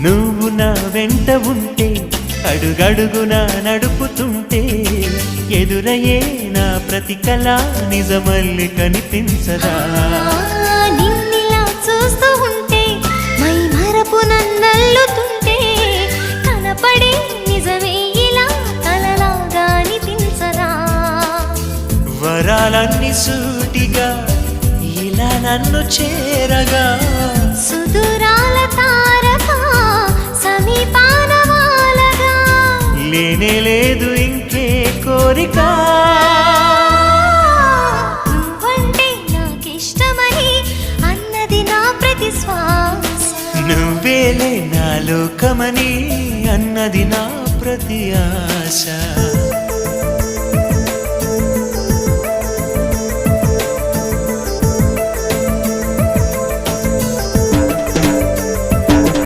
నువ్వు నా వెంట ఉంటే అడుగడుగునా నడుపుతుంటే ఎదురయ్యే నా ప్రతి కళ నిజమల్లి కనిపించదా నిన్నిలా చూస్తూ ఉంటే మై మరపు నన్నల్లుతుంటే కనపడే నిజమే ఇలా కలలాగా అనిపించదా వరాలన్నీ సూటిగా ఇలా నన్ను చేరగా సుదూరాల తారక సమీపాన వాలగా లేనే లేదు ఇంకే కోరిక నువ్వంటే నాకిష్టమని అన్నది నా ప్రతి శ్వాస నువ్వేలే నా లోకమని అన్నది నా ప్రతి ఆశ